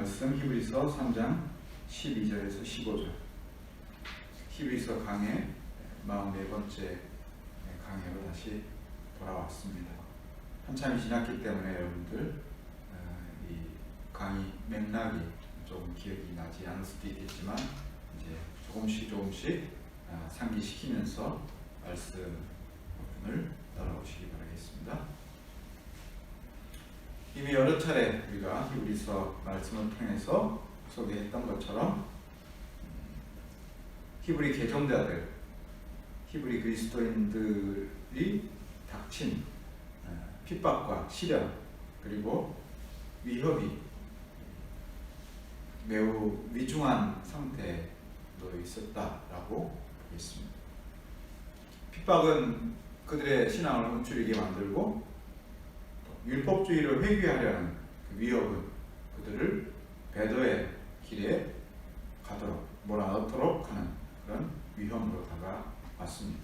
말씀 히브리서 3장 12절에서 15절. 히브리서 강의 44번째 강의로 다시 돌아왔습니다. 한참이 지났기 때문에 여러분들 이 강의 맥락이 조금 기억이 나지 않을 수도 있겠지만 이제 조금씩 상기시키면서 말씀을 따라오시기 바라겠습니다. 이미 여러 차례 우리가 히브리서 말씀을 통해서 소개했던 것처럼 히브리 개종자들, 히브리 그리스도인들이 닥친 핍박과 시련 그리고 위협이 매우 위중한 상태로 있었다라고 보겠습니다. 핍박은 그들의 신앙을 멈추게 만들고 율법주의를 회귀하려는 그 위협은 그들을 배도의 길에 가도록 몰아넣도록 하는 그런 위험으로 다가왔습니다.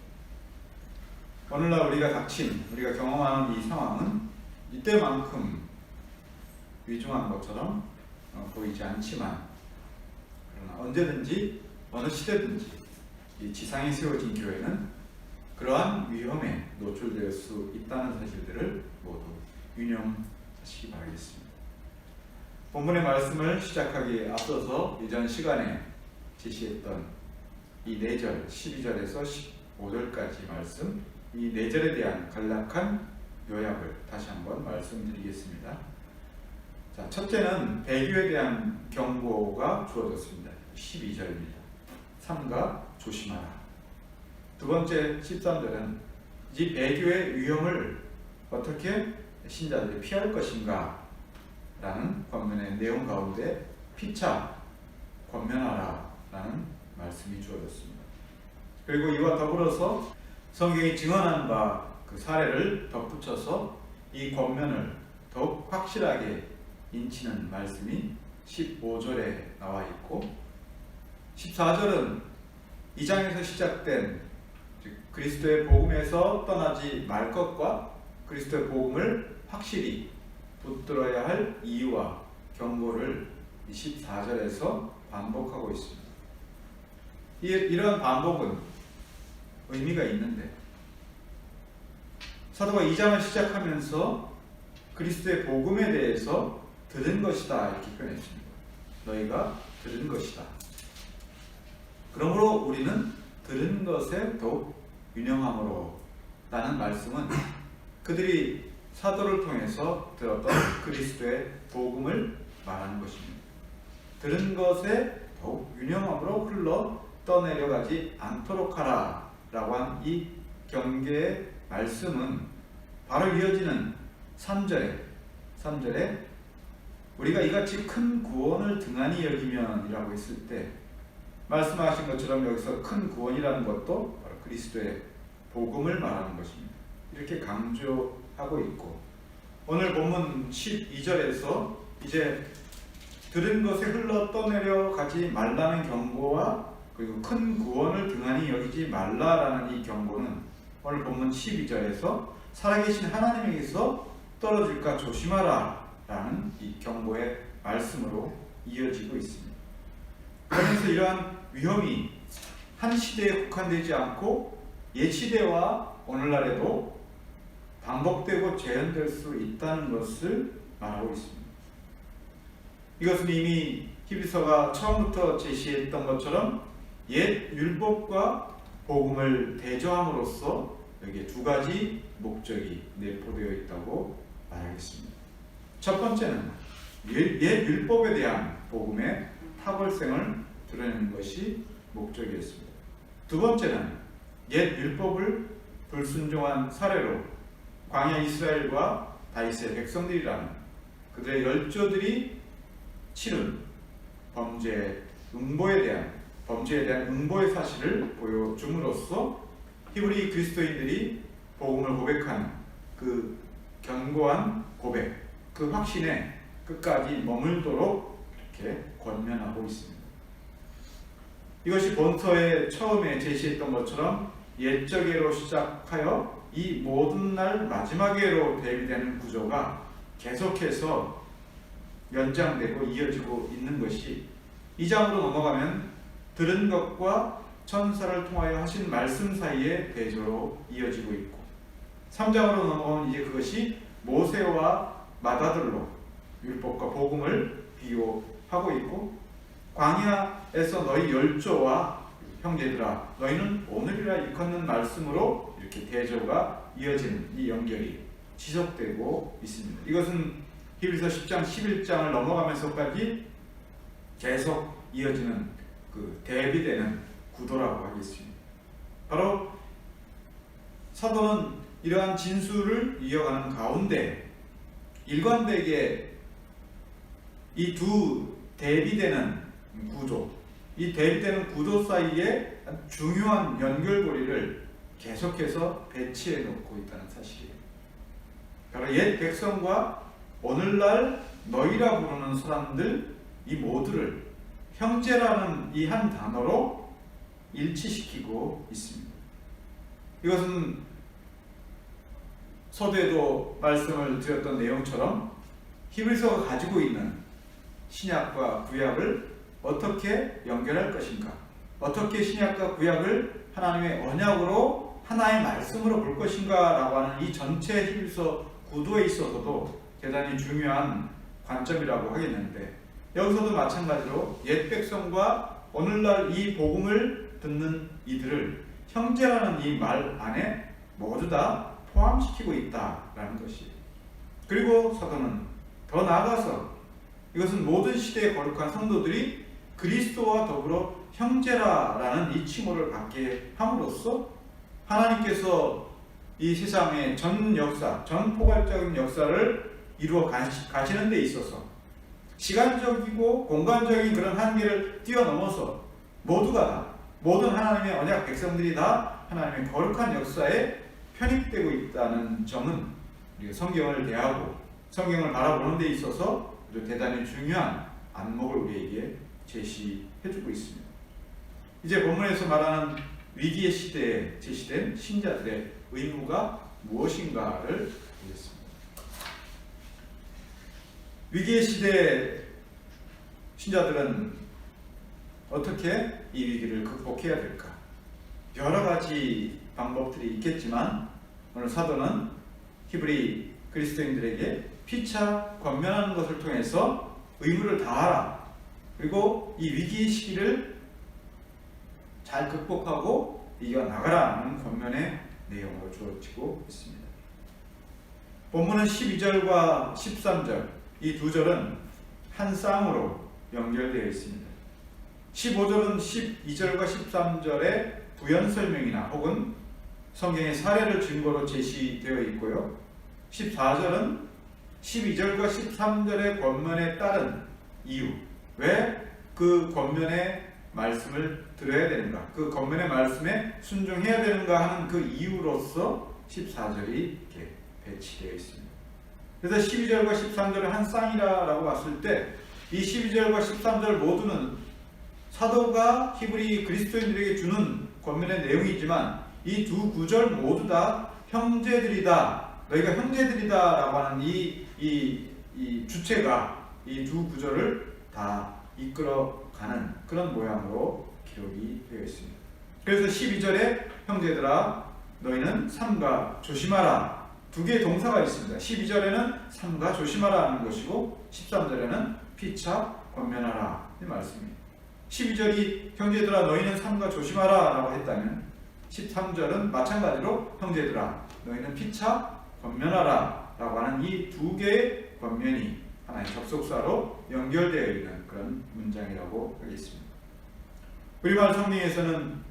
오늘날 우리가 경험하는 이 상황은 이때만큼 위중한 것처럼 보이지 않지만 그러나 언제든지 어느 시대든지 이 지상에 세워진 교회는 그러한 위험에 노출될 수 있다는 사실들을 모두 유념하시기 바라겠습니다. 본문의 말씀을 시작하기에 앞서서 이전 시간에 제시했던 이 4절, 12절에서 15절까지 말씀, 이 4절에 대한 간략한 요약을 다시 한번 말씀드리겠습니다. 자, 첫째는 배교에 대한 경고가 주어졌습니다. 12절입니다. 삼가 조심하라. 두 번째 13절은 이 배교의 위험을 어떻게 신자들이 피할 것인가 라는 권면의 내용 가운데 피차 권면하라 라는 말씀이 주어졌습니다. 그리고 이와 더불어서 성경이 증언한 바 그 사례를 덧붙여서 이 권면을 더욱 확실하게 인치는 말씀이 15절에 나와 있고 14절은 이 장에서 시작된 그리스도의 복음에서 떠나지 말 것과 그리스도의 복음을 확실히 붙들어야 할 이유와 경고를 14절에서 반복하고 있습니다. 이런 반복은 의미가 있는데 사도가 2장을 시작하면서 그리스도의 복음에 대해서 들은 것이다 이렇게 표현했습니다. 너희가 들은 것이다. 그러므로 우리는 들은 것에 더욱 유념함으로 라는 말씀은 그들이 사도를 통해서 들었던 그리스도의 복음을 말하는 것입니다. 들은 것에 더욱 유념함으로 흘러 떠내려가지 않도록 하라 라고 한 이 경계의 말씀은 바로 이어지는 3절에 우리가 이같이 큰 구원을 등한히 여기면 이라고 했을 때 말씀하신 것처럼 여기서 큰 구원이라는 것도 바로 그리스도의 복음을 말하는 것입니다. 이렇게 강조하고 있고 오늘 본문 12절에서 이제 들은 것에 흘러 떠내려가지 말라는 경고와 그리고 큰 구원을 등한히 여기지 말라라는 이 경고는 오늘 본문 12절에서 살아계신 하나님에게서 떨어질까 조심하라 라는 이 경고의 말씀으로 이어지고 있습니다. 그러면서 이러한 위험이 한 시대에 국한되지 않고 옛 시대와 오늘날에도 반복되고 재현될 수 있다는 것을 말하고 있습니다. 이것은 이미 히브리서가 처음부터 제시했던 것처럼 옛 율법과 복음을 대조함으로써 여기에 두 가지 목적이 내포되어 있다고 말하겠습니다. 첫 번째는 옛 율법에 대한 복음의 탁월성을 드러내는 것이 목적이었습니다. 두 번째는 옛 율법을 불순종한 사례로 광야 이스라엘과 다윗의 백성들이라는 그들의 열조들이 치른 범죄에 대한 응보의 사실을 보여줌으로써 히브리 그리스도인들이 복음을 고백하는 그 견고한 고백, 그 확신에 끝까지 머물도록 이렇게 권면하고 있습니다. 이것이 본서에 처음에 제시했던 것처럼 옛적예로 시작하여 이 모든 날 마지막예로 대비되는 구조가 계속해서 연장되고 이어지고 있는 것이 2장으로 넘어가면 들은 것과 천사를 통하여 하신 말씀 사이의 대조로 이어지고 있고 3장으로 넘어가면 이제 그것이 모세와 맏아들로 율법과 복음을 비유하고 있고 광야에서 너희 열조와 형제들아 너희는 오늘이라 일컫는 말씀으로 이렇게 대조가 이어지는 이 연결이 지속되고 있습니다. 이것은 히브리서 10장 11장을 넘어가면서까지 계속 이어지는 그 대비되는 구도라고 하겠습니다. 바로 사도는 이러한 진수를 이어가는 가운데 일관되게 이 두 대비되는 구조, 이 대비되는 구도 사이에 중요한 연결고리를 계속해서 배치해 놓고 있다는 사실이에요. 바로 옛 백성과 오늘날 너희라 부르는 사람들 이 모두를 형제라는 이 한 단어로 일치시키고 있습니다. 이것은 서두에도 말씀을 드렸던 내용처럼 히브리서가 가지고 있는 신약과 구약을 어떻게 연결할 것인가, 어떻게 신약과 구약을 하나님의 언약으로 하나의 말씀으로 볼 것인가 라고 하는 이 전체 히브리서 구도에 있어서도 대단히 중요한 관점이라고 하겠는데 여기서도 마찬가지로 옛 백성과 오늘날 이 복음을 듣는 이들을 형제라는 이 말 안에 모두 다 포함시키고 있다라는 것이에요. 그리고 사도는 더 나아가서 이것은 모든 시대의 거룩한 성도들이 그리스도와 더불어 형제라라는 이 칭호를 받게 함으로써 하나님께서 이 세상의 전 역사, 전 포괄적인 역사를 이루어 가시는 데 있어서 시간적이고 공간적인 그런 한계를 뛰어넘어서 모두가 모든 하나님의 언약 백성들이 다 하나님의 거룩한 역사에 편입되고 있다는 점은 우리가 성경을 대하고 성경을 바라보는 데 있어서 대단히 중요한 안목을 우리에게 제시해주고 있습니다. 이제 본문에서 말하는 위기의 시대에 제시된 신자들의 의무가 무엇인가를 보겠습니다. 위기의 시대에 신자들은 어떻게 이 위기를 극복해야 될까? 여러 가지 방법들이 있겠지만 오늘 사도는 히브리 그리스도인들에게 피차 권면하는 것을 통해서 의무를 다하라. 그리고 이 위기의 시기를 잘 극복하고 이겨나가라는 권면의 내용으로 주어지고 있습니다. 본문은 12절과 13절 이 두 절은 한 쌍으로 연결되어 있습니다. 15절은 12절과 13절의 부연 설명이나 혹은 성경의 사례를 증거로 제시되어 있고요. 14절은 12절과 13절의 권면에 따른 이유, 왜 그 권면의 말씀을 들어야 되는가, 그 권면의 말씀에 순종해야 되는가 하는 그 이유로서 14절이 이렇게 배치되어 있습니다. 그래서 12절과 13절을 한 쌍이라고 봤을 때 이 12절과 13절 모두는 사도가 히브리 그리스도인들에게 주는 권면의 내용이지만 이 두 구절 모두 다 형제들이다, 너희가 형제들이다 라고 하는 이 주체가 이 두 구절을 다 이끌어가는 그런 모양으로 기록이 되어 있습니다. 그래서 12절에 형제들아 너희는 삼가 조심하라, 두 개의 동사가 있습니다. 12절에는 삼가 조심하라 하는 것이고 13절에는 피차 권면하라 이 말씀입니다. 12절이 형제들아 너희는 삼가 조심하라 라고 했다면 13절은 마찬가지로 형제들아 너희는 피차 권면하라 라고 하는 이 두 개의 권면이 하나의 접속사로 연결되어 있는 그런 문장이라고 하겠습니다. 우리말 성경에서는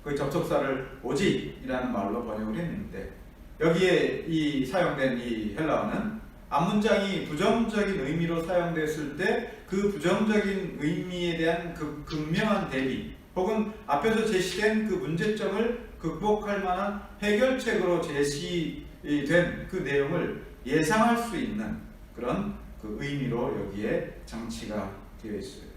그 접속사를 오직이라는 말로 번역을 했는데 여기에 이 사용된 이 헬라어는 앞문장이 부정적인 의미로 사용됐을 때 그 부정적인 의미에 대한 그 극명한 대비 혹은 앞에서 제시된 그 문제점을 극복할 만한 해결책으로 제시된 그 내용을 예상할 수 있는 그런 그 의미로 여기에 장치가 되어 있어요.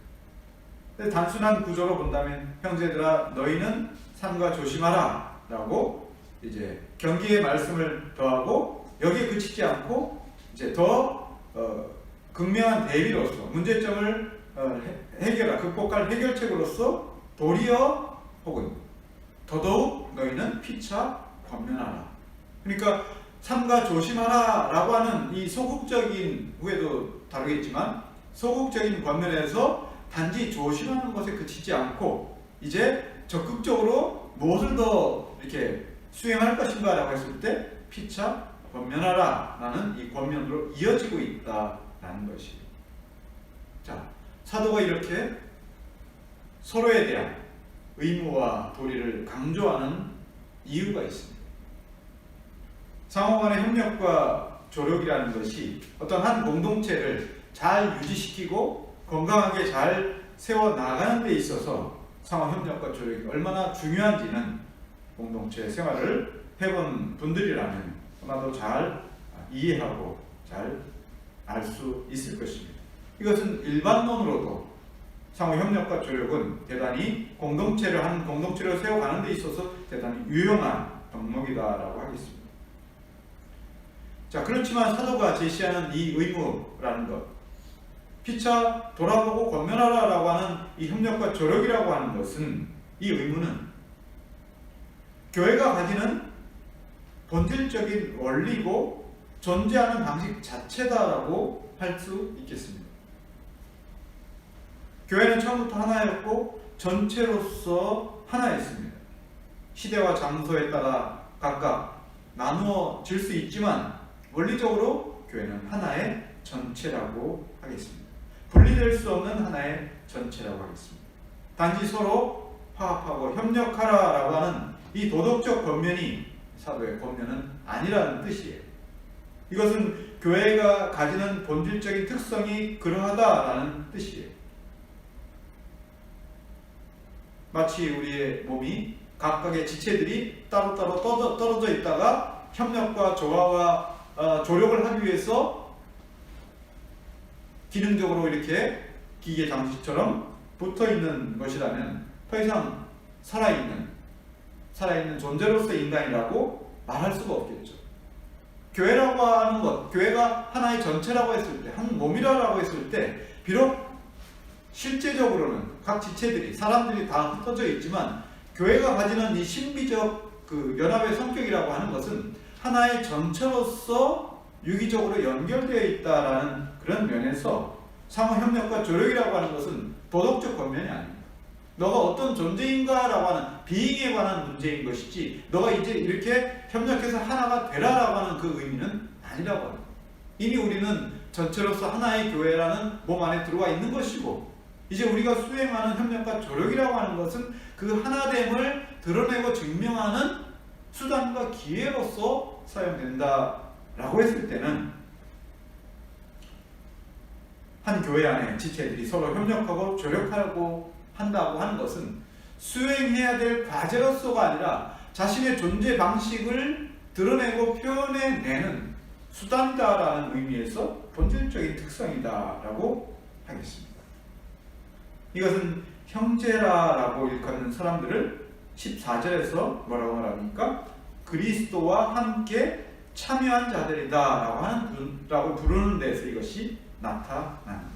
단순한 구조로 본다면 형제들아 너희는 삼가 조심하라 라고 이제 경계의 말씀을 더하고 여기에 그치지 않고 이제 더 극명한 대비로서 문제점을 극복할 해결책으로서 도리어 혹은 더더욱 너희는 피차 권면하라. 그러니까 삼가 조심하라 라고 하는 이 소극적인, 후에도 다루겠지만 소극적인 권면에서 단지 조심하는 것에 그치지 않고 이제 적극적으로 무엇을 더 이렇게 수행할 것인가 라고 했을 때 피차 권면하라 라는 이 권면으로 이어지고 있다라는 것이에요. 자, 사도가 이렇게 서로에 대한 의무와 도리를 강조하는 이유가 있습니다. 상호간의 협력과 조력이라는 것이 어떤 한 공동체를 잘 유지시키고 건강하게 잘 세워나가는 데 있어서 상호협력과 조력이 얼마나 중요한지는 공동체 생활을 해본 분들이라면 아마도 잘 이해하고 잘 알 수 있을 것입니다. 이것은 일반론으로도 상호협력과 조력은 대단히 한 공동체를 세워가는 데 있어서 대단히 유용한 덕목이다라고 하겠습니다. 자, 그렇지만 사도가 제시하는 이 의무라는 것, 피차 돌아보고 권면하라 라고 하는 이 협력과 조력이라고 하는 것은, 이 의무는 교회가 가지는 본질적인 원리고 존재하는 방식 자체다라고 할 수 있겠습니다. 교회는 처음부터 하나였고 전체로서 하나였습니다. 시대와 장소에 따라 각각 나누어질 수 있지만 원리적으로 교회는 하나의 전체라고 하겠습니다. 분리될 수 없는 하나의 전체라고 하겠습니다. 단지 서로 화합하고 협력하라라고 하는 이 도덕적 권면이 사도의 권면은 아니라는 뜻이에요. 이것은 교회가 가지는 본질적인 특성이 그러하다라는 뜻이에요. 마치 우리의 몸이 각각의 지체들이 따로따로 떨어져 있다가 협력과 조화와 조력을 하기 위해서 기능적으로 이렇게 기계 장치처럼 붙어 있는 것이라면 더 이상 살아있는 존재로서 인간이라고 말할 수가 없겠죠. 교회라고 하는 것, 교회가 하나의 전체라고 했을 때, 한 몸이라고 했을 때, 비록 실제적으로는 각 지체들이, 사람들이 다 흩어져 있지만 교회가 가지는 이 신비적 그 연합의 성격이라고 하는 것은 하나의 전체로서 유기적으로 연결되어 있다라는 그런 면에서 상호협력과 조력이라고 하는 것은 도덕적 권면이 아닙니다. 너가 어떤 존재인가 라고 하는 비잉에 관한 문제인 것이지 너가 이제 이렇게 협력해서 하나가 되라라고 하는 그 의미는 아니라고 합니다. 이미 우리는 전체로서 하나의 교회라는 몸 안에 들어와 있는 것이고 이제 우리가 수행하는 협력과 조력이라고 하는 것은 그 하나됨을 드러내고 증명하는 수단과 기회로서 사용된다라고 했을 때는 한 교회 안에 지체들이 서로 협력하고 조력하고 한다고 하는 것은 수행해야 될 과제로서가 아니라 자신의 존재 방식을 드러내고 표현해내는 수단이다라는 의미에서 본질적인 특성이다라고 하겠습니다. 이것은 형제라라고 일컫는 사람들을 14절에서 뭐라고 말합니까? 그리스도와 함께 참여한 자들이다라고 부르는 데서 이것이 나타납니다.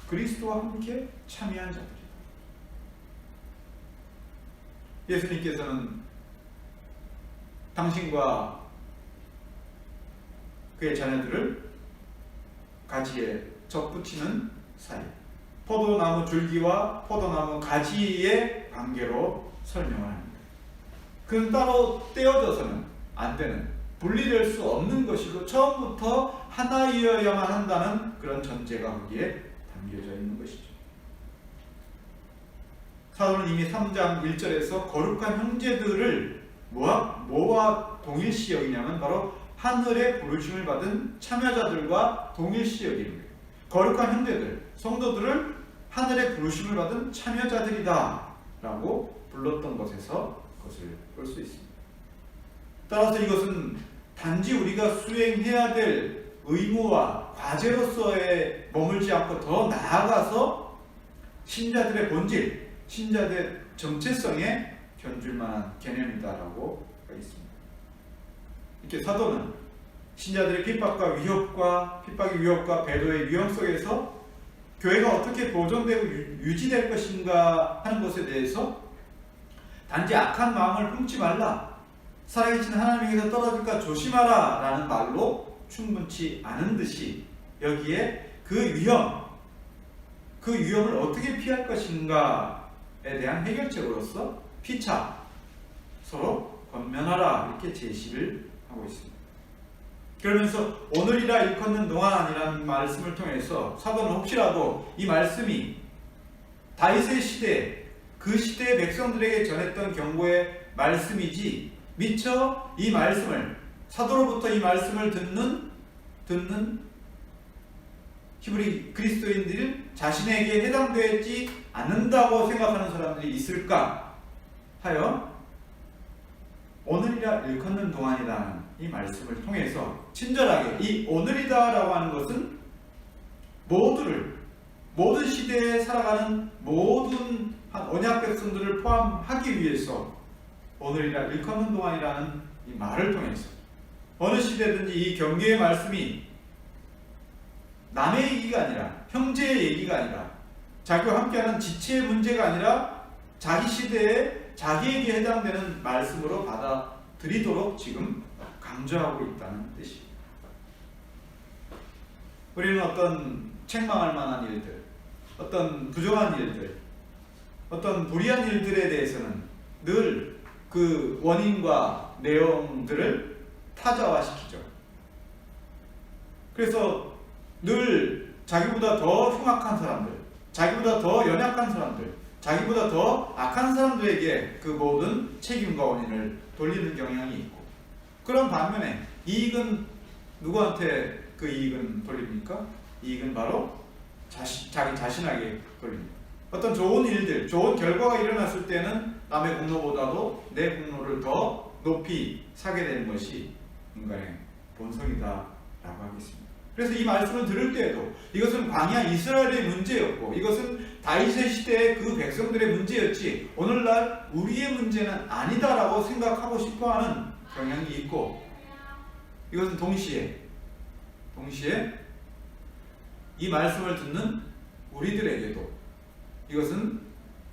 그리스도와 함께 참여한 자들이다. 예수님께서는 당신과 그의 자녀들을 가지에 접붙이는 사이, 포도나무 줄기와 포도나무 가지의 관계로 설명을 합니다. 그는 따로 떼어져서는 안 되는, 분리될 수 없는 것이고 처음부터 하나이어야만 한다는 그런 전제가 거기에 담겨져 있는 것이죠. 사도는 이미 3장 1절에서 거룩한 형제들을 뭐와 동일시 여기냐면 바로 하늘의 부르심을 받은 참여자들과 동일시 여기는 거예요. 거룩한 형제들, 성도들을 하늘의 부르심을 받은 참여자들이다 라고 불렀던 것에서 그것을 볼 수 있습니다. 따라서 이것은 단지 우리가 수행해야 될 의무와 과제로서에 머물지 않고 더 나아가서 신자들의 본질, 신자들의 정체성에 견줄 만한 개념이다라고 하겠습니다. 이렇게 사도는 신자들의 핍박의 위협과 배도의 위험 속에서 교회가 어떻게 보존되고 유지될 것인가 하는 것에 대해서 단지 악한 마음을 품지 말라, 살아계신 하나님에게서 떨어질까 조심하라 라는 말로 충분치 않은 듯이 여기에 그 위험을 어떻게 피할 것인가에 대한 해결책으로서 피차, 서로 권면하라 이렇게 제시를 하고 있습니다. 그러면서 오늘이라 일컫는 동안이라는 말씀을 통해서 사도는 혹시라도 이 말씀이 다윗의 시대, 그 시대의 백성들에게 전했던 경고의 말씀이지 미처 이 말씀을, 사도로부터 이 말씀을 듣는 히브리 그리스도인들이 자신에게 해당되지 않는다고 생각하는 사람들이 있을까 하여 오늘이라 일컫는 동안이라는 이 말씀을 통해서 친절하게, 이 오늘이다 라고 하는 것은 모든 시대에 살아가는 모든 언약 백성들을 포함하기 위해서 오늘이라 일컫는 동안이라는 이 말을 통해서 어느 시대든지 이 경계의 말씀이 남의 얘기가 아니라, 형제의 얘기가 아니라, 자기와 함께하는 지체의 문제가 아니라 자기 시대에 자기에게 해당되는 말씀으로 받아들이도록 지금 강조하고 있다는 뜻입니다. 우리는 어떤 책망할 만한 일들, 어떤 부정한 일들, 어떤 불의한 일들에 대해서는 늘 그 원인과 내용들을 타자화시키죠. 그래서 늘 자기보다 더 흉악한 사람들, 자기보다 더 연약한 사람들, 자기보다 더 악한 사람들에게 그 모든 책임과 원인을 돌리는 경향이 있고, 그런 반면에 이익은 누구한테 그 이익은 돌립니까? 이익은 바로 자기 자신에게 돌립니다. 어떤 좋은 일들, 좋은 결과가 일어났을 때는 남의 공로보다도 내 공로를 더 높이 사게 되는 것이 인간의 본성이다 라고 하겠습니다. 그래서 이 말씀을 들을 때에도 이것은 광야 이스라엘의 문제였고, 이것은 다윗의 시대의 그 백성들의 문제였지 오늘날 우리의 문제는 아니다라고 생각하고 싶어하는 경향이 있고, 이것은 동시에 이 말씀을 듣는 우리들에게도 이것은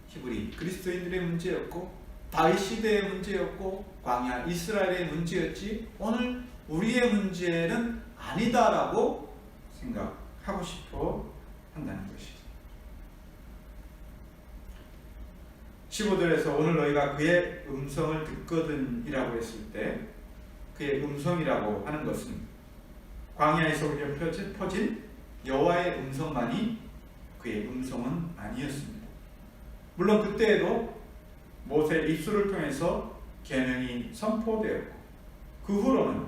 히브리 그리스도인들의 문제였고, 다윗 시대의 문제였고, 광야 이스라엘의 문제였지 오늘 우리의 문제는 아니다라고 생각하고 싶어 한다는 것이죠. 15절에서 오늘 너희가 그의 음성을 듣거든 이라고 했을 때, 그의 음성이라고 하는 것은 광야에서 울려 퍼진 여호와의 음성만이 그의 음성은 아니었습니다. 물론 그때에도 모세의 입술을 통해서 계명이 선포되었고, 그 후로는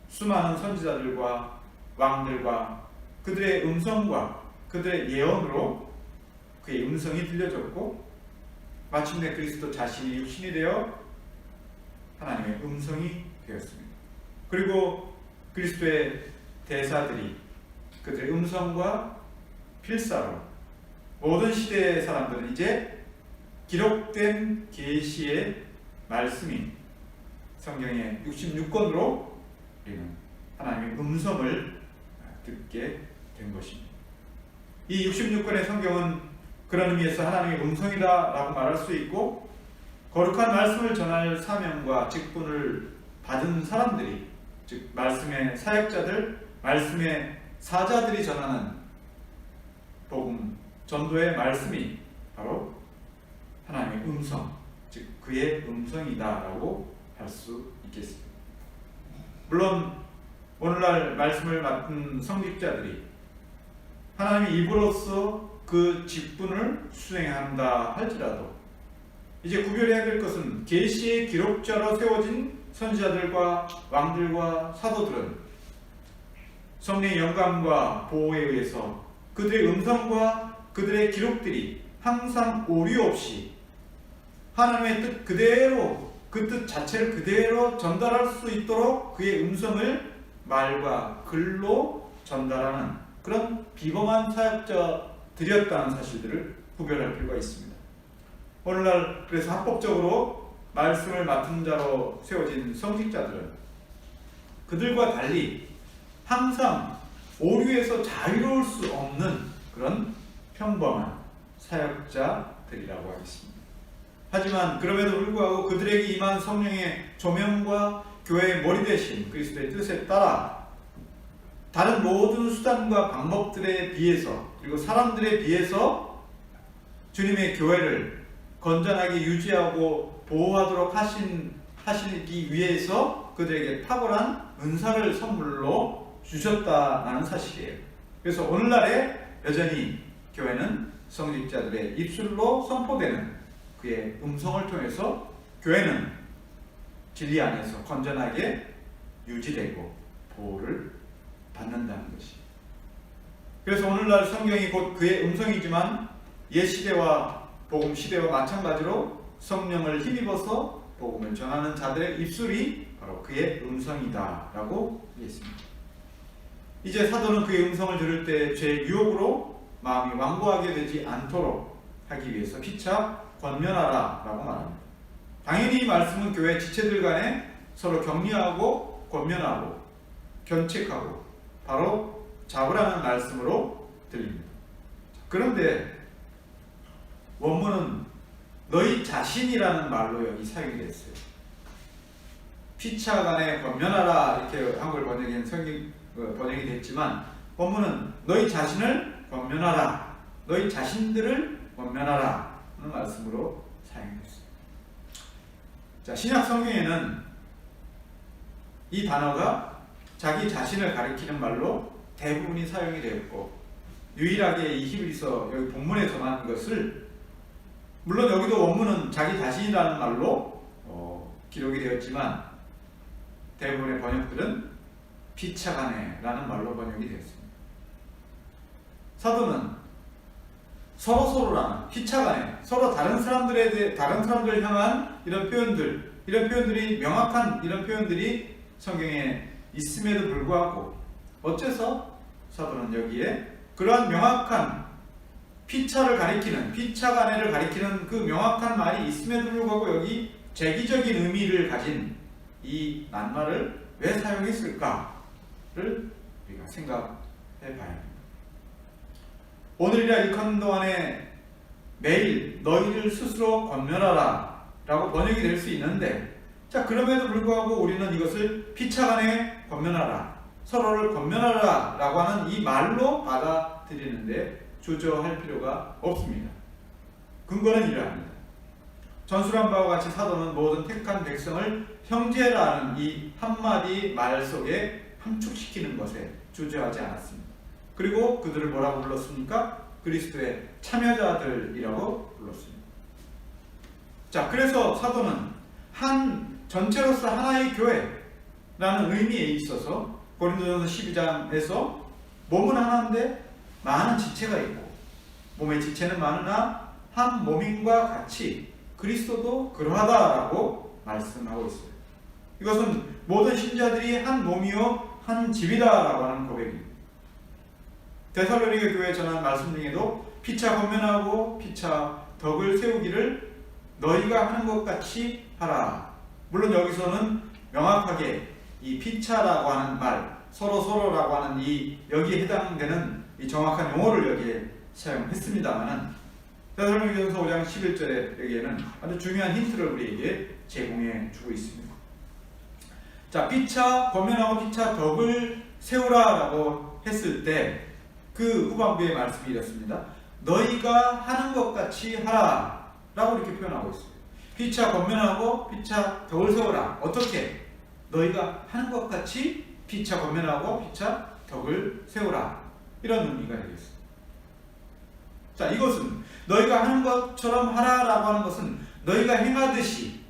수많은 선지자들과 왕들과 그들의 음성과 그들의 예언으로 그의 음성이 들려졌고, 마침내 그리스도 자신이 육신이 되어 하나님의 음성이 되었습니다. 그리고 그리스도의 대사들이 그들의 음성과 필사로 모든 시대의 사람들은 이제 기록된 계시의 말씀인 성경의 66권으로 우리는 하나님의 음성을 듣게 된 것입니다. 이 66권의 성경은 그런 의미에서 하나님의 음성이다 라고 말할 수 있고, 거룩한 말씀을 전할 사명과 직분을 받은 사람들이, 즉 말씀의 사역자들, 말씀의 사자들이 전하는 복음, 전도의 말씀이 바로 하나님의 음성, 즉 그의 음성이다 라고 할 수 있겠습니다. 물론 오늘날 말씀을 맡은 성직자들이 하나님의 입으로서 그 직분을 수행한다 할지라도 이제 구별해야 될 것은 계시의 기록자로 세워진 선지자들과 왕들과 사도들은 성령의 영감과 보호에 의해서 그들의 음성과 그들의 기록들이 항상 오류 없이 하나님의 뜻 그대로, 그 뜻 자체를 그대로 전달할 수 있도록 그의 음성을 말과 글로 전달하는 그런 비범한 사역자들이었다는 사실들을 구별할 필요가 있습니다. 오늘날 그래서 합법적으로 말씀을 맡은 자로 세워진 성직자들은 그들과 달리 항상 오류에서 자유로울 수 없는 그런 평범한 사역자들이라고 하겠습니다. 하지만 그럼에도 불구하고 그들에게 임한 성령의 조명과 교회의 머리 대신 그리스도의 뜻에 따라 다른 모든 수단과 방법들에 비해서 그리고 사람들에 비해서 주님의 교회를 건전하게 유지하고 보호하도록 하시기 위해서 그들에게 탁월한 은사를 선물로 주셨다는 사실이에요. 그래서 오늘날에 여전히 교회는 성직자들의 입술로 선포되는 그의 음성을 통해서 교회는 진리 안에서 건전하게 유지되고 보호를 받는다는 것이. 그래서 오늘날 성경이 곧 그의 음성이지만 옛 시대와 복음 시대와 마찬가지로 성령을 힘입어서 복음을 전하는 자들의 입술이 바로 그의 음성이다라고 얘기했습니다. 이제 사도는 그의 음성을 들을 때 죄의 유혹으로 마음이 완고하게 되지 않도록 하기 위해서 피차 권면하라 라고 말합니다. 당연히 이 말씀은 교회 지체들 간에 서로 격려하고 권면하고 견책하고 바로 잡으라는 말씀으로 들립니다. 그런데 원문은 너희 자신이라는 말로 여기 사용이 됐어요. 피차 간에 권면하라 이렇게 한글 번역인 성경 번역이 됐지만 원문은 너희 자신을 권면하라, 너희 자신들을 권면하라 하는 말씀으로 사용됐어요. 자, 신약 성경에는 이 단어가 자기 자신을 가리키는 말로 대부분이 사용이 되었고 유일하게 이 히브리서 여기 본문에서만 것을 물론 여기도 원문은 자기 자신이라는 말로 기록이 되었지만 대부분의 번역들은 피차간에라는 말로 번역이 되었습니다. 사도는 서로서로라는 피차간에 서로 다른 사람들을 향한 이런 표현들이 명확한 이런 표현들이 성경에 있음에도 불구하고 어째서 사도는 여기에 그러한 명확한 피차를 가리키는 피차간에를 가리키는 그 명확한 말이 있음에도 불구하고 여기 재기적인 의미를 가진 이 낱말을 왜 사용했을까를 우리가 생각해 봐야 합니다. 오늘이라 일컫는 동안에 매일 너희를 스스로 권면하라 라고 번역이 될 수 있는데 자 그럼에도 불구하고 우리는 이것을 피차간에 권면하라 서로를 권면하라 라고 하는 이 말로 받아들이는데 주저할 필요가 없습니다. 근거는 이러합니다. 전술한 바와 같이 사도는 모든 택한 백성을 형제라는 이 한마디 말 속에 함축시키는 것에 주저하지 않았습니다. 그리고 그들을 뭐라고 불렀습니까? 그리스도의 참여자들이라고 불렀습니다. 자, 그래서 사도는 한 전체로서 하나의 교회라는 의미에 있어서 고린도전서 12장에서 몸은 하나인데 많은 지체가 있고 몸의 지체는 많으나 한 몸임과 같이 그리스도도 그러하다라고 말씀하고 있어요. 이것은 모든 신자들이 한 몸이요 한 집이다라고 하는 고백입니다. 데살로니가 교회에 전한 말씀 중에도 피차 권면하고 피차 덕을 세우기를 너희가 하는 것 같이 하라. 물론 여기서는 명확하게 이 피차라고 하는 말 서로라고 하는 이 여기에 해당되는 이 정확한 용어를 여기에 사용했습니다만 데살로니가전서 5장 11절에 여기에는 아주 중요한 힌트를 우리에게 제공해 주고 있습니다. 자, 피차 권면하고 피차 덕을 세우라라고 했을 때 그 후반부의 말씀이 이렇습니다. 너희가 하는 것 같이 하라 라고 이렇게 표현하고 있어요. 피차 권면하고 피차 덕을 세우라. 어떻게? 너희가 하는 것 같이 피차 권면하고 피차 덕을 세우라. 이런 의미가 되겠습니다. 자, 이것은 너희가 하는 것처럼 하라라고 하는 것은 너희가 행하듯이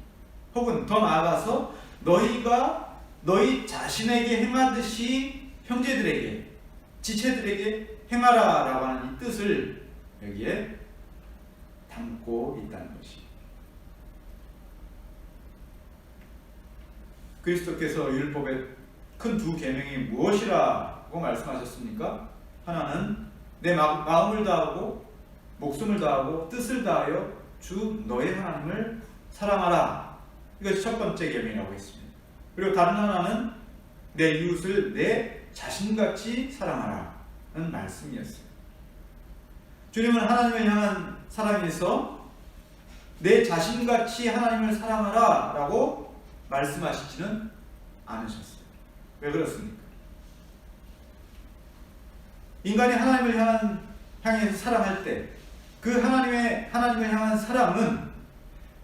혹은 더 나아가서 너희가 너희 자신에게 행하듯이 형제들에게 지체들에게 행하라라고 하는 이 뜻을 여기에 담고 있다는 것이. 그리스도께서 율법의 큰 두 계명이 무엇이라고 말씀하셨습니까? 하나는 내 마음을 다하고 목숨을 다하고 뜻을 다하여 주 너의 하나님을 사랑하라. 이것이 첫 번째 계명이라고 했습니다. 그리고 다른 하나는 내 이웃을 내 자신같이 사랑하라는 말씀이었어요. 주님은 하나님을 향한 사랑에서 내 자신같이 하나님을 사랑하라 라고 말씀하시지는 않으셨어요. 왜 그렇습니까? 인간이 하나님을 향해서 사랑할 때 그 하나님을 향한 사랑은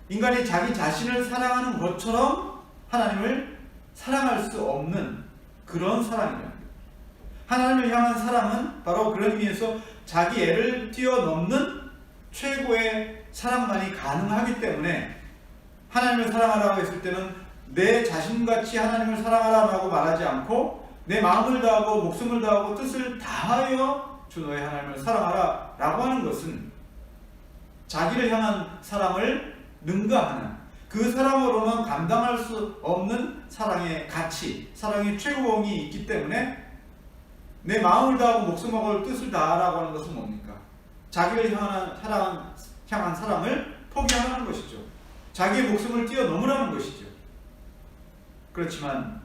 인간이 자기 자신을 사랑하는 것처럼 하나님을 사랑할 수 없는 그런 사랑입니다. 하나님을 향한 사랑은 바로 그런 의미에서 자기 애를 뛰어넘는 최고의 사랑만이 가능하기 때문에 하나님을 사랑하라고 했을 때는 내 자신같이 하나님을 사랑하라고 말하지 않고 내 마음을 다하고 목숨을 다하고 뜻을 다하여 주 너의 하나님을 사랑하라 라고 하는 것은 자기를 향한 사랑을 능가하는 그 사랑으로는 감당할 수 없는 사랑의 가치, 사랑의 최고봉이 있기 때문에 내 마음을 다하고 목숨하고 뜻을 다하라고 하는 것은 뭡니까? 자기를 향한 사랑을 포기하라는 것이죠. 자기의 목숨을 뛰어넘으라는 것이죠. 그렇지만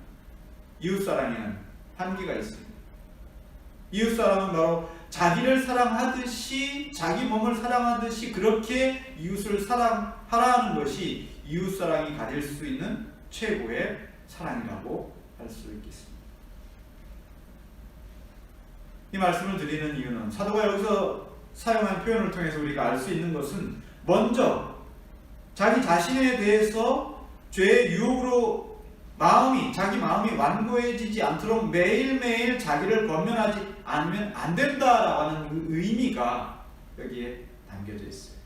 이웃사랑에는 한계가 있습니다. 이웃사랑은 바로 자기를 사랑하듯이 자기 몸을 사랑하듯이 그렇게 이웃을 사랑하라는 것이 이웃사랑이 가질 수 있는 최고의 사랑이라고 할 수 있겠습니다. 이 말씀을 드리는 이유는 사도가 여기서 사용한 표현을 통해서 우리가 알 수 있는 것은 먼저 자기 자신에 대해서 죄의 유혹으로 자기 마음이 완고해지지 않도록 매일매일 자기를 권면하지 않으면 안 된다라고 하는 의미가 여기에 담겨져 있어요.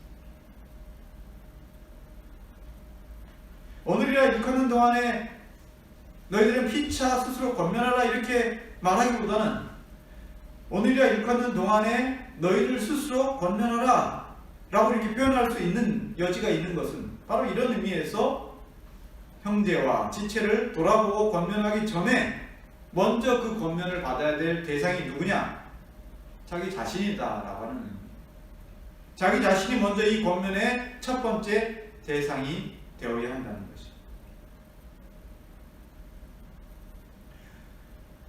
오늘이라 일컫는 동안에 너희들은 피차 스스로 권면하라 이렇게 말하기보다는 오늘이라 일컫는 동안에 너희들 스스로 권면하라 라고 이렇게 표현할 수 있는 여지가 있는 것은 바로 이런 의미에서 형제와 지체를 돌아보고 권면하기 전에 먼저 그 권면을 받아야 될 대상이 누구냐? 자기 자신이다 라고 하는 의미. 자기 자신이 먼저 이 권면의 첫 번째 대상이 되어야 한다는 것이.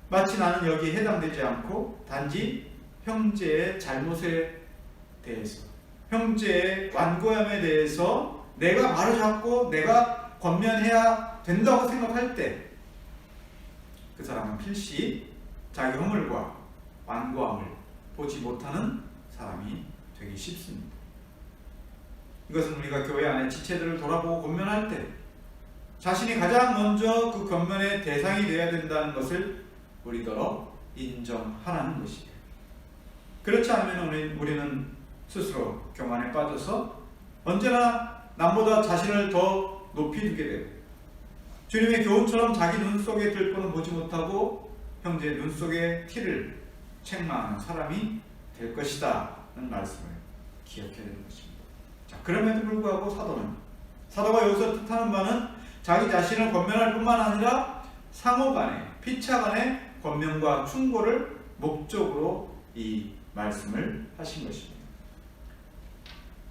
마치 나는 여기에 해당되지 않고 단지 형제의 잘못에 대해서, 형제의 완고함에 대해서 내가 바로잡고 내가 권면해야 된다고 생각할 때 그 사람은 필시 자기 허물과 완고함을 보지 못하는 사람이 되기 쉽습니다. 이것은 우리가 교회 안에 지체들을 돌아보고 권면할 때 자신이 가장 먼저 그 권면의 대상이 되어야 된다는 것을 우리더러 인정하라는 것이에요. 그렇지 않으면 우리는 스스로 교만에 빠져서 언제나 남보다 자신을 더 높이 두게 되고 주님의 교훈처럼 자기 눈 속에 들보는 보지 못하고 형제의 눈 속에 티를 책망하는 사람이 될 것이다 라는 말씀을 기억해야 되는 것입니다. 자, 그럼에도 불구하고 사도가 여기서 뜻하는 바는 자기 자신을 권면할 뿐만 아니라 상호간에 피차간의 권면과 충고를 목적으로 이 말씀을 하신 것입니다.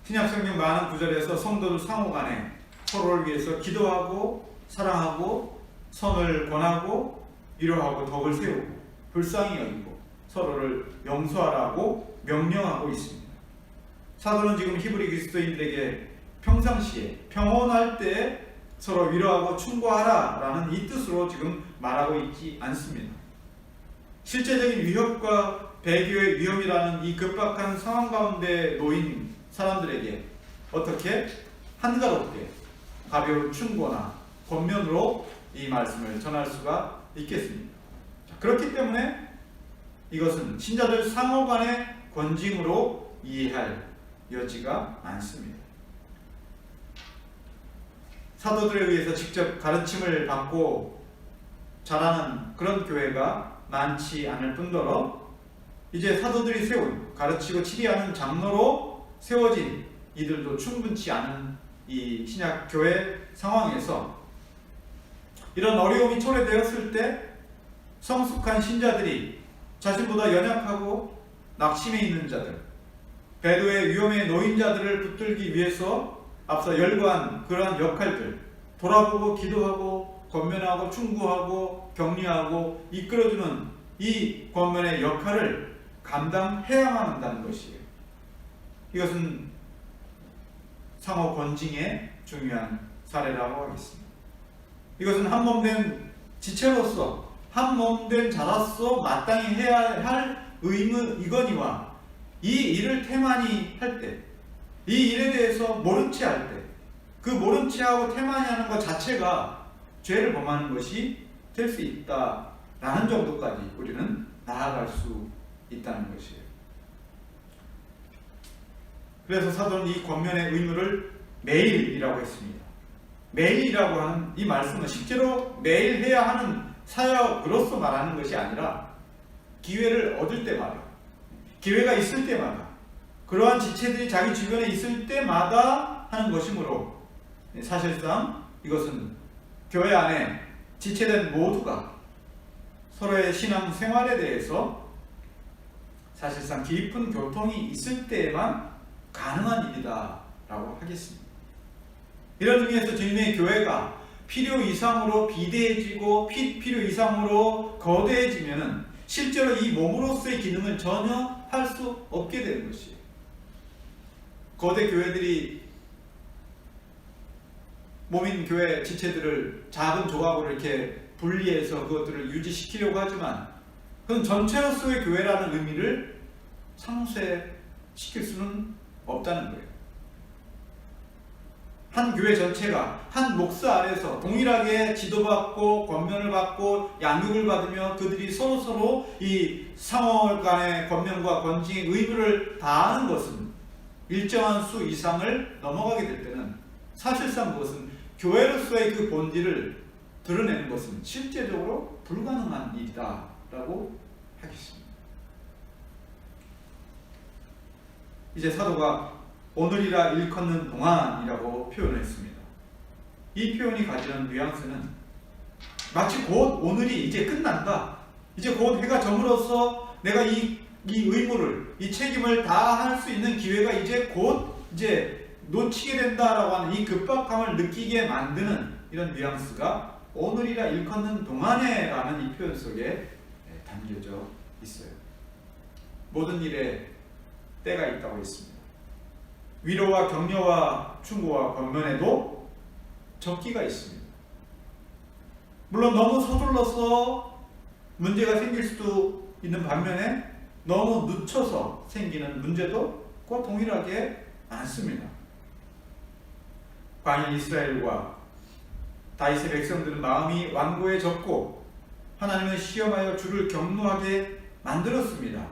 신약성경 많은 구절에서 성도들 상호간에 서로를 위해서 기도하고 사랑하고 선을 권하고 위로하고 덕을 세우고 불쌍히 여기고 서로를 용서하라고 명령하고 있습니다. 사도는 지금 히브리 그리스도인들에게 평상시에 평온할 때 서로 위로하고 충고하라 라는 이 뜻으로 지금 말하고 있지 않습니다. 실제적인 위협과 배교의 위험이라는 이 급박한 상황 가운데 놓인 사람들에게 어떻게 한가롭게 가벼운 충고나 권면으로 이 말씀을 전할 수가 있겠습니다. 그렇기 때문에 이것은 신자들 상호간의 권징으로 이해할 여지가 많습니다. 사도들에 의해서 직접 가르침을 받고 자라는 그런 교회가 많지 않을 뿐더러 이제 사도들이 세운 가르치고 치리하는 장로로 세워진 이들도 충분치 않은 이 신약 교회 상황에서 이런 어려움이 초래되었을 때 성숙한 신자들이 자신보다 연약하고 낙심해 있는 자들, 배도의 위험에 놓인 자들을 붙들기 위해서 앞서 열거한 그러한 역할들, 돌아보고 기도하고 권면하고 충고하고 격려하고 이끌어주는 이 권면의 역할을 감당해야만 한다는 것이에요. 이것은 상호 권징의 중요한 사례라고 하겠습니다. 이것은 한몸된 지체로서 한몸된 자로서 마땅히 해야 할 의무이거니와 이 일을 태만히 할 때, 이 일에 대해서 모른 채 할 때, 그 모른 채 하고 태만히 하는 것 자체가 죄를 범하는 것이 될 수 있다라는 정도까지 우리는 나아갈 수 있다는 것이에요. 그래서 사도는 이 권면의 의무를 매일이라고 했습니다. 매일이라고 하는 이 말씀은 실제로 매일 해야 하는 사역으로서 말하는 것이 아니라 기회를 얻을 때마다, 기회가 있을 때마다, 그러한 지체들이 자기 주변에 있을 때마다 하는 것이므로 사실상 이것은 교회 안에 지체된 모두가 서로의 신앙 생활에 대해서 사실상 깊은 교통이 있을 때에만 가능한 일이다 라고 하겠습니다. 이런 의미에서 주님의 교회가 필요 이상으로 비대해지고 필요 이상으로 거대해지면 실제로 이 몸으로서의 기능을 전혀 할 수 없게 되는 것이에요. 거대 교회들이 몸인 교회 지체들을 작은 조각으로 이렇게 분리해서 그것들을 유지시키려고 하지만 그건 전체로서의 교회라는 의미를 상쇄시킬 수는 없다는 거예요. 한 교회 전체가 한 목사 아래서 동일하게 지도받고 권면을 받고 양육을 받으며 그들이 서로서로 이 상호 간의 권면과 권징의 의무를 다하는 것은 일정한 수 이상을 넘어가게 될 때는 사실상 그것은 교회로서의 그 본질을 드러내는 것은 실제적으로 불가능한 일이다 라고 하겠습니다. 이제 사도가 오늘이라 일컫는 동안이라고 표현했습니다. 이 표현이 가지는 뉘앙스는 마치 곧 오늘이 이제 끝난다, 이제 곧 해가 저물어서 내가 이 의무를, 이 책임을 다 할 수 있는 기회가 이제 곧 이제 놓치게 된다라고 하는 이 급박함을 느끼게 만드는 이런 뉘앙스가 오늘이라 일컫는 동안에 라는 이 표현 속에 담겨져 있어요. 모든 일에 때가 있다고 했습니다. 위로와 격려와 충고와 권면에도 적기가 있습니다. 물론 너무 서둘러서 문제가 생길 수도 있는 반면에 너무 늦춰서 생기는 문제도 꼭 동일하게 많습니다. 광야 이스라엘과 다윗의 백성들은 마음이 완고해졌고 하나님은 시험하여 주를 경노하게 만들었습니다.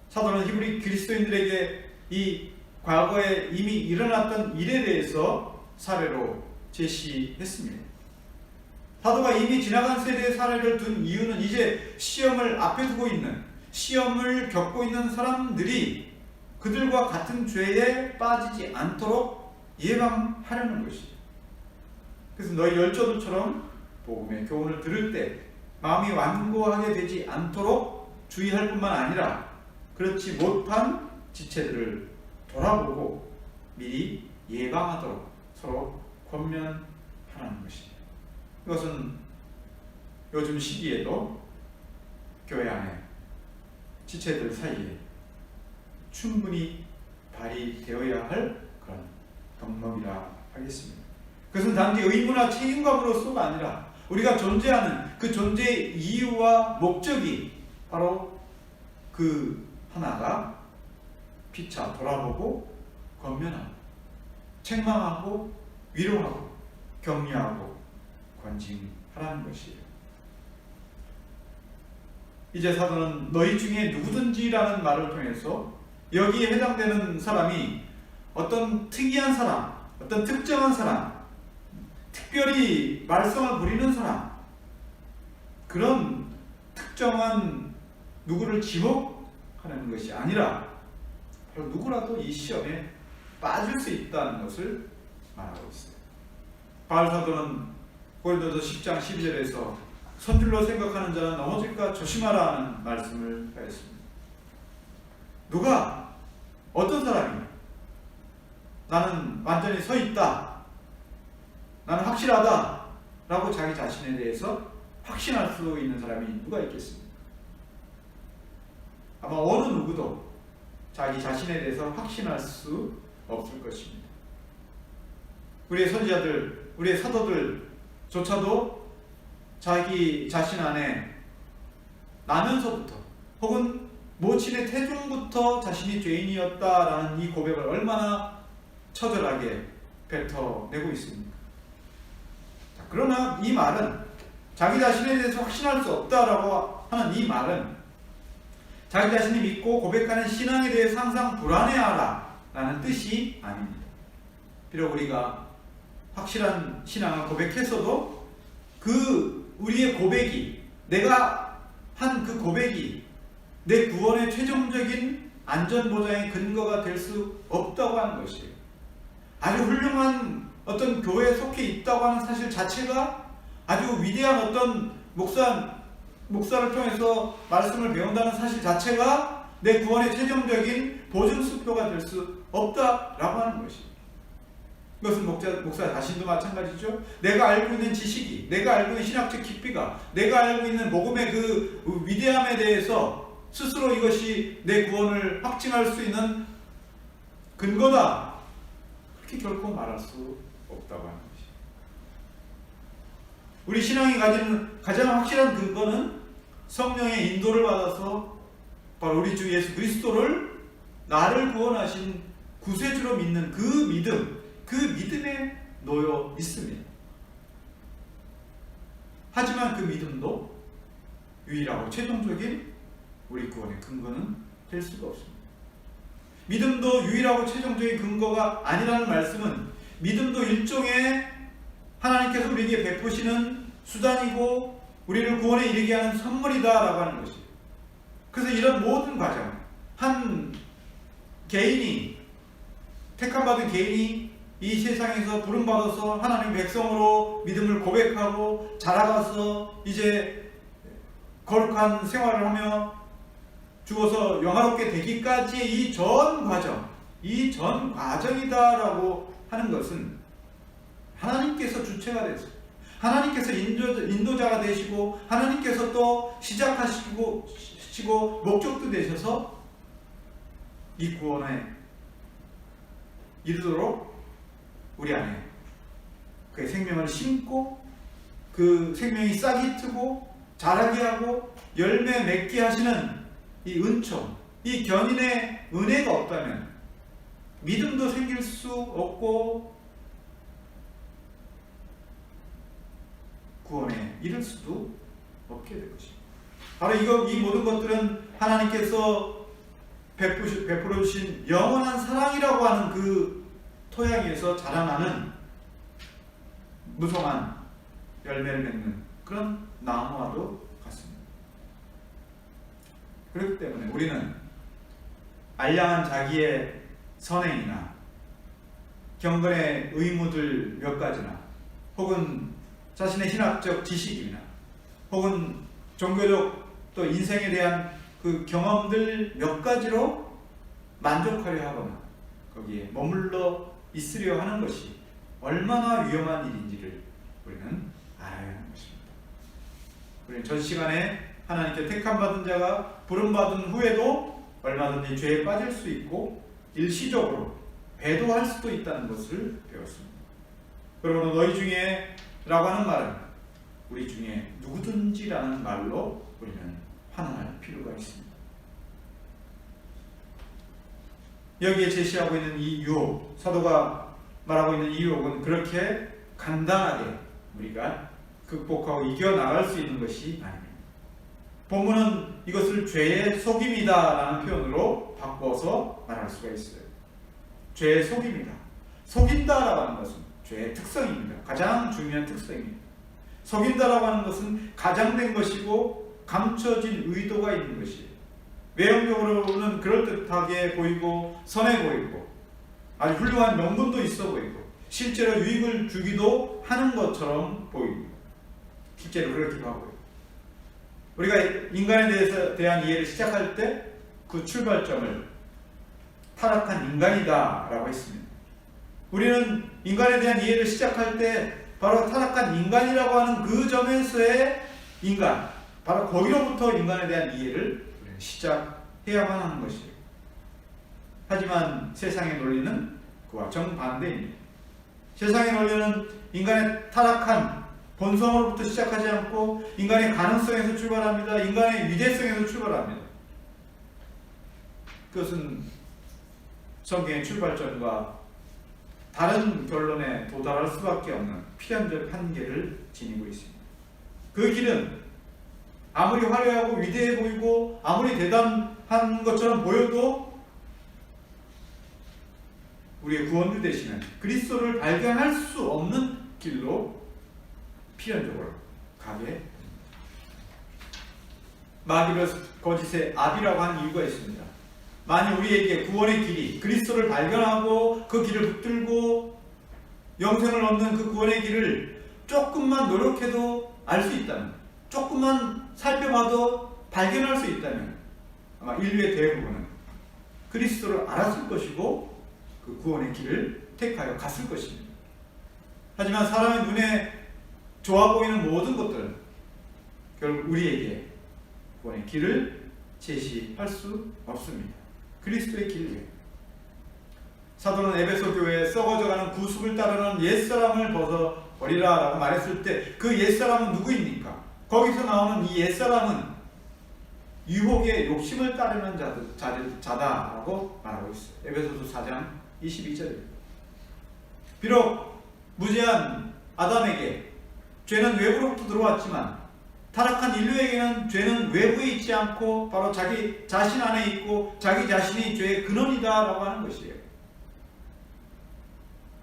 사도는 히브리 그리스도인들에게 이 과거에 이미 일어났던 일에 대해서 사례로 제시했습니다. 사도가 이미 지나간 세대의 사례를 둔 이유는 이제 시험을 앞에 두고 있는, 시험을 겪고 있는 사람들이 그들과 같은 죄에 빠지지 않도록 예방하려는 것이죠. 그래서 너희 열조들처럼 복음의 교훈을 들을 때 마음이 완고하게 되지 않도록 주의할 뿐만 아니라 그렇지 못한 지체들을 돌아보고 미리 예방하도록 서로 권면하는 것입니다. 이것은 요즘 시기에도 교회 안에 지체들 사이에 충분히 발휘되어야 할 그런 덕목이라 하겠습니다. 그것은 단지 의무나 책임감으로서가 아니라 우리가 존재하는 그 존재의 이유와 목적이 바로 그 하나가 피차 돌아보고 권면하고 책망하고 위로하고 격려하고 권징하라는 것이에요. 이제 사도는 너희 중에 누구든지라는 말을 통해서 여기에 해당되는 사람이 어떤 특이한 사람, 어떤 특정한 사람, 특별히 말썽을 부리는 사람, 그런 특정한 누구를 지목하는 것이 아니라 바로 누구라도 이 시험에 빠질 수 있다는 것을 말하고 있어요. 바울 사도는 고린도서 10장 12절에서 선줄로 생각하는 자는 넘어질까 조심하라 하는 말씀을 하였습니다. 누가, 어떤 사람이 나는 완전히 서 있다, 나는 확실하다, 라고 자기 자신에 대해서 확신할 수 있는 사람이 누가 있겠습니까? 아마 어느 누구도 자기 자신에 대해서 확신할 수 없을 것입니다. 우리의 선지자들, 우리의 사도들조차도 자기 자신 안에 나면서부터 혹은 모친의 태중부터 자신이 죄인이었다라는 이 고백을 얼마나 처절하게 뱉어내고 있습니까? 그러나 이 말은 자기 자신에 대해서 확신할 수 없다라고 하는 이 말은 자기 자신이 믿고 고백하는 신앙에 대해서 항상 불안해하라 라는 뜻이 아닙니다. 비록 우리가 확실한 신앙을 고백했어도 우리의 고백이, 내가 한 그 고백이 내 구원의 최종적인 안전보장의 근거가 될 수 없다고 하는 것이에요. 아주 훌륭한 어떤 교회에 속해 있다고 하는 사실 자체가, 아주 위대한 어떤 목사를 통해서 말씀을 배운다는 사실 자체가 내 구원의 최종적인 보증수표가 될 수 없다라고 하는 것입니다. 이것은 목사 자신도 마찬가지죠. 내가 알고 있는 지식이, 내가 알고 있는 신학적 깊이가, 내가 알고 있는 복음의 그 위대함에 대해서 스스로 이것이 내 구원을 확증할 수 있는 근거다, 그렇게 결코 말할 수 없다고 하는 것입니다. 우리 신앙이 가지는 가장 확실한 근거는 성령의 인도를 받아서 바로 우리 주 예수 그리스도를 나를 구원하신 구세주로 믿는 그 믿음, 그 믿음에 놓여 있습니다. 하지만 그 믿음도 유일하고 최종적인 우리 구원의 근거는 될 수가 없습니다. 믿음도 유일하고 최종적인 근거가 아니라는 말씀은 믿음도 일종의 하나님께서 우리에게 베푸시는 수단이고 우리를 구원에 이르게 하는 선물이다라고 하는 것이에요. 그래서 이런 모든 과정, 한 개인이, 택함받은 개인이 이 세상에서 부름받아서 하나님의 백성으로 믿음을 고백하고 자라가서 이제 거룩한 생활을 하며 죽어서 영화롭게 되기까지의 이 전 과정이다라고 하는 것은 하나님께서 주체가 되서 하나님께서 인도자가 되시고 하나님께서 또 시작하시고 목적도 되셔서 이 구원에 이르도록 우리 안에 그의 생명을 심고 그 생명이 싹이 트고 자라게 하고 열매 맺게 하시는 이 은총, 이 견인의 은혜가 없다면 믿음도 생길 수 없고 구원에 이를 수도 없게 될 것입니다. 바로 이 모든 것들은 하나님께서 베풀어 주신 영원한 사랑이라고 하는 그 토양에서 자라나는 무성한 열매를 맺는 그런 나무와도 같습니다. 그렇기 때문에 우리는 알량한 자기의 선행이나 경건의 의무들 몇 가지나 혹은 자신의 신학적 지식이나 혹은 종교적 또 인생에 대한 그 경험들 몇 가지로 만족하려 하거나 거기에 머물러 있으려 하는 것이 얼마나 위험한 일인지를 우리는 알아야 하는 것입니다. 우리는 전 시간에 하나님께 택함받은 자가 부름받은 후에도 얼마든지 죄에 빠질 수 있고 일시적으로 배도할 수도 있다는 것을 배웠습니다. 그러므로 너희 중에 라고 하는 말은 우리 중에 누구든지라는 말로 우리는 환원할 필요가 있습니다. 여기에 제시하고 있는 이 유혹, 사도가 말하고 있는 이 유혹은 그렇게 간단하게 우리가 극복하고 이겨나갈 수 있는 것이 아닙니다. 본문은 이것을 죄의 속임이다 라는 표현으로 바꿔서 말할 수가 있어요. 죄의 속임이다. 속인다라고 하는 것은 죄의 특성입니다. 가장 중요한 특성입니다. 속인다라고 하는 것은 가장된 것이고 감춰진 의도가 있는 것이에요. 외형적으로는 그럴듯하게 보이고 선해 보이고 아주 훌륭한 명분도 있어 보이고 실제로 유익을 주기도 하는 것처럼 보입니다. 실제로 그렇기도 하고요. 우리가 인간에 대한 이해를 시작할 때 그 출발점을 타락한 인간이다 라고 했습니다. 우리는 인간에 대한 이해를 시작할 때 바로 타락한 인간이라고 하는 그 점에서의 인간, 바로 거기로부터 인간에 대한 이해를 시작해야만 하는 것이에요. 하지만 세상의 논리는 그와 정반대입니다. 세상의 논리는 인간의 타락한 본성으로부터 시작하지 않고 인간의 가능성에서 출발합니다. 인간의 위대성에서 출발합니다. 그것은 성경의 출발점과 다른 결론에 도달할 수밖에 없는 필연적 한계를 지니고 있습니다. 그 길은 아무리 화려하고 위대해 보이고 아무리 대단한 것처럼 보여도 우리의 구원주 되시는 그리스도를 발견할 수 없는 길로 필연적으로 가게 됩니다. 마귀를 거짓의 압이라고 하는 이유가 있습니다. 만약 우리에게 구원의 길이 그리스도를 발견하고 그 길을 붙들고 영생을 얻는 그 구원의 길을 조금만 노력해도 알 수 있다면, 조금만 살펴봐도 발견할 수 있다면 아마 인류의 대부분은 그리스도를 알았을 것이고 그 구원의 길을 택하여 갔을 것입니다. 하지만 사람의 눈에 좋아 보이는 모든 것들은 결국 우리에게 구원의 길을 제시할 수 없습니다. 그리스도의 길 외에. 사도는 에베소 교회에 썩어져가는 구습을 따르는 옛사람을 벗어버리라 라고 말했을 때 그 옛사람은 누구입니까? 거기서 나오는 이 옛사람은 유혹의 욕심을 따르는 자다라고 말하고 있어요. 에베소서 4장 22절입니다. 비록 무죄한 아담에게 죄는 외부로부터 들어왔지만 타락한 인류에게는 죄는 외부에 있지 않고 바로 자기 자신 안에 있고 자기 자신이 죄의 근원이다 라고 하는 것이에요.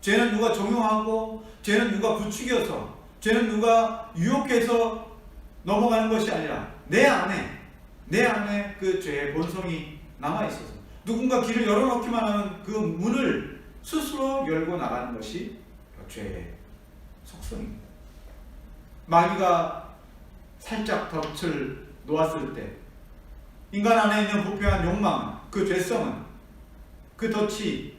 죄는 누가 종용하고 죄는 누가 부추겨서 죄는 누가 유혹해서 넘어가는 것이 아니라 내 안에 그 죄의 본성이 남아있어서 누군가 길을 열어놓기만 하면 그 문을 스스로 열고 나가는 것이 죄의 속성입니다. 마귀가 살짝 덫을 놓았을 때 인간 안에 있는 부패한 욕망, 그 죄성은 그 덫이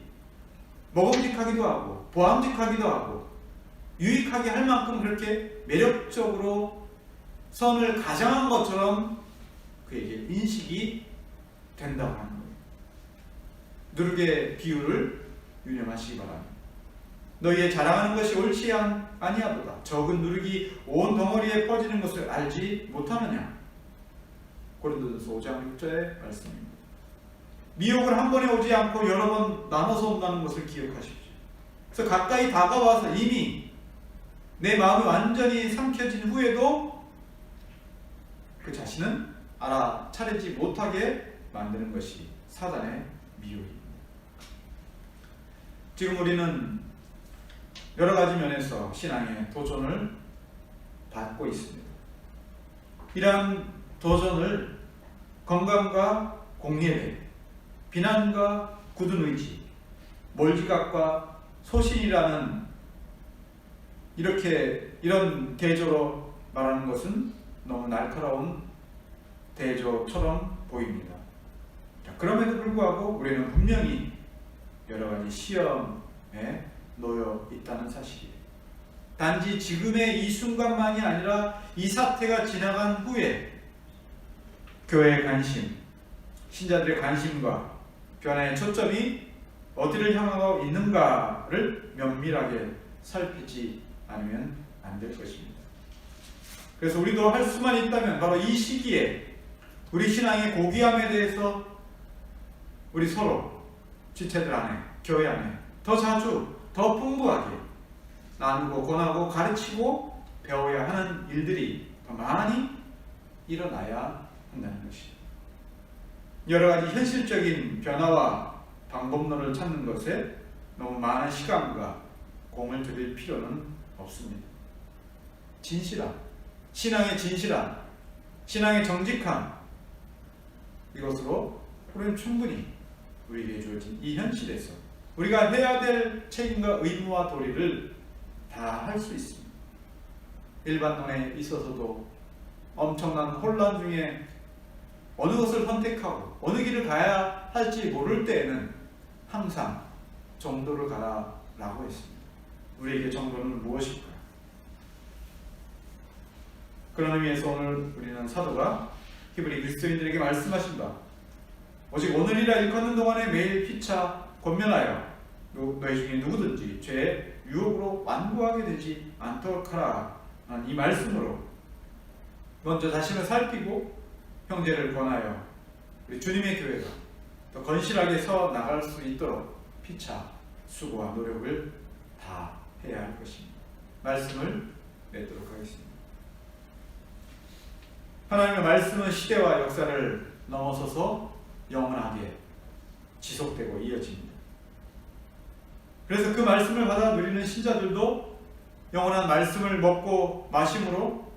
먹음직하기도 하고 보암직하기도 하고 유익하게 할 만큼 그렇게 매력적으로 선을 가장한 것처럼 그에게 인식이 된다고 하는 거예요. 누룩의 비유를 유념하시기 바랍니다. 너희의 자랑하는 것이 옳지 아니하도다. 적은 누룩이 온 덩어리에 퍼지는 것을 알지 못하느냐. 고린도전서 5장 6절의 말씀입니다. 미혹을 한 번에 오지 않고 여러 번 나눠서 온다는 것을 기억하십시오. 그래서 가까이 다가와서 이미 내 마음이 완전히 삼켜진 후에도 그 자신은 알아차리지 못하게 만드는 것이 사단의 미혹입니다. 지금 우리는 여러 가지 면에서 신앙의 도전을 받고 있습니다. 이러한 도전을 건강과 공예배, 비난과 굳은 의지, 몰지각과 소신이라는 이런 대조로 말하는 것은 너무 날카로운 대조처럼 보입니다. 그럼에도 불구하고 우리는 분명히 여러 가지 시험에 놓여 있다는 사실이에요. 단지 지금의 이 순간만이 아니라 이 사태가 지나간 후에 교회의 관심, 신자들의 관심과 변화의 초점이 어디를 향하고 있는가를 면밀하게 살피지 않으면 안 될 것입니다. 그래서 우리도 할 수만 있다면 바로 이 시기에 우리 신앙의 고귀함에 대해서 우리 서로 지체들 안에, 교회 안에 더 자주, 더 풍부하게 나누고 권하고 가르치고 배워야 하는 일들이 더 많이 일어나야 한다는 것이죠. 여러 가지 현실적인 변화와 방법론을 찾는 것에 너무 많은 시간과 공을 들일 필요는 없습니다. 진실함, 신앙의 진실함, 신앙의 정직함, 이것으로 우리는 충분히 우리에게 주어진 이 현실에서 우리가 해야 될 책임과 의무와 도리를 다 할 수 있습니다. 일반론에 있어서도 엄청난 혼란 중에 어느 것을 선택하고 어느 길을 가야 할지 모를 때에는 항상 정도를 가라라고 했습니다. 우리에게 정도는 무엇일까? 그런 의미에서 오늘 우리는 사도가 히브리 그리스도인들에게 말씀하신 바, 오직 오늘이라 일컫는 동안에 매일 피차 권면하여 너희 중에 누구든지 죄의 유혹으로 완고하게 되지 않도록 하라 하는 이 말씀으로 먼저 자신을 살피고 형제를 권하여 우리 주님의 교회가 더 건실하게 서 나갈 수 있도록 피차 수고와 노력을 다 해야 할 것입니다. 말씀을 맺도록 하겠습니다. 하나님의 말씀은 시대와 역사를 넘어서서 영원하게 지속되고 이어집니다. 그래서 그 말씀을 받아 누리는 신자들도 영원한 말씀을 먹고 마심으로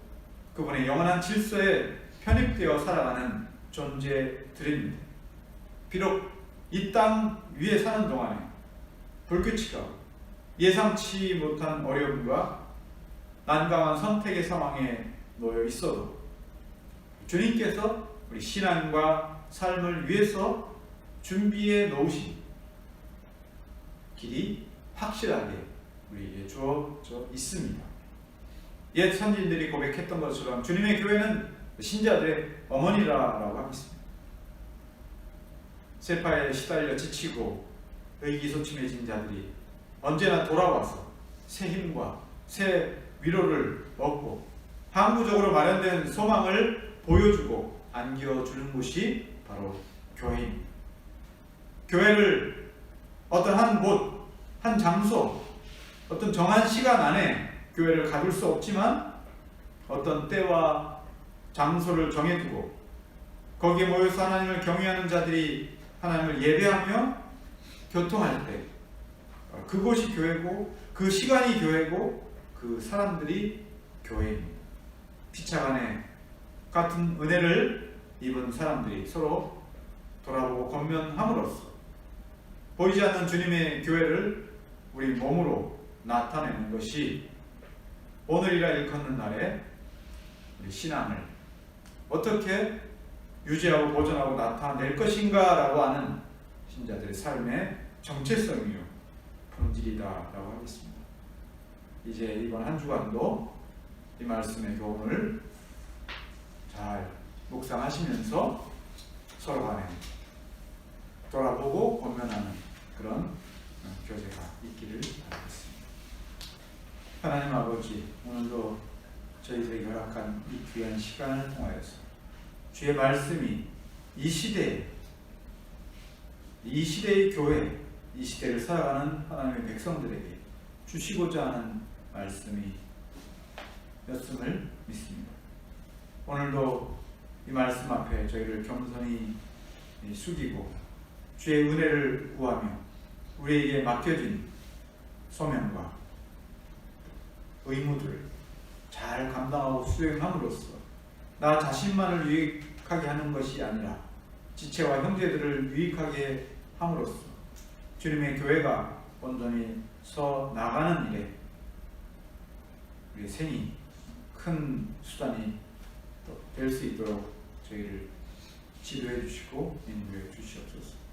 그분의 영원한 질서에 편입되어 살아가는 존재들입니다. 비록 이 땅 위에 사는 동안에 불규칙하고 예상치 못한 어려움과 난감한 선택의 상황에 놓여 있어도 주님께서 우리 신앙과 삶을 위해서 준비해 놓으신 길이 확실하게 우리에게 주어져 있습니다. 옛 선진들이 고백했던 것처럼 주님의 교회는 신자들의 어머니라고 하겠습니다. 세파에 시달려 지치고 의기소침해진 자들이 언제나 돌아와서 새 힘과 새 위로를 얻고 항구적으로 마련된 소망을 보여주고 안겨주는 곳이 바로 교회입니다. 교회를 어떤 한 곳, 한 장소, 어떤 정한 시간 안에 교회를 가둘 수 없지만 어떤 때와 장소를 정해두고 거기에 모여서 하나님을 경외하는 자들이 하나님을 예배하며 교통할 때 그곳이 교회고 그 시간이 교회고 그 사람들이 교회입니다. 피차간에 같은 은혜를 입은 사람들이 서로 돌아보고 권면함으로써 보이지 않는 주님의 교회를 우리 몸으로 나타내는 것이 오늘이라 일컫는 날에 우리 신앙을 어떻게 유지하고 보존하고 나타낼 것인가 라고 하는 신자들의 삶의 정체성이요 본질이다라고 하겠습니다. 이제 이번 한 주간도 이 말씀의 교훈을 잘 묵상하시면서 서로 간에 돌아보고 권면하는 그런 교제가 있기를 바라겠습니다. 하나님 아버지, 오늘도 저희들에게 허락한 이 귀한 시간을 통하여서 주의 말씀이 이 시대의 교회, 이 시대를 살아가는 하나님의 백성들에게 주시고자 하는 말씀이 였음을 믿습니다. 오늘도 이 말씀 앞에 저희를 겸손히 숙이고 주의 은혜를 구하며 우리에게 맡겨진 소명과 의무들을 잘 감당하고 수행함으로써 나 자신만을 유익하게 하는 것이 아니라 지체와 형제들을 유익하게 함으로써 주님의 교회가 온전히 서 나가는 일에 우리의 생이 큰 수단이 될 수 있도록 저희를 지도해 주시고 인도해 주시옵소서.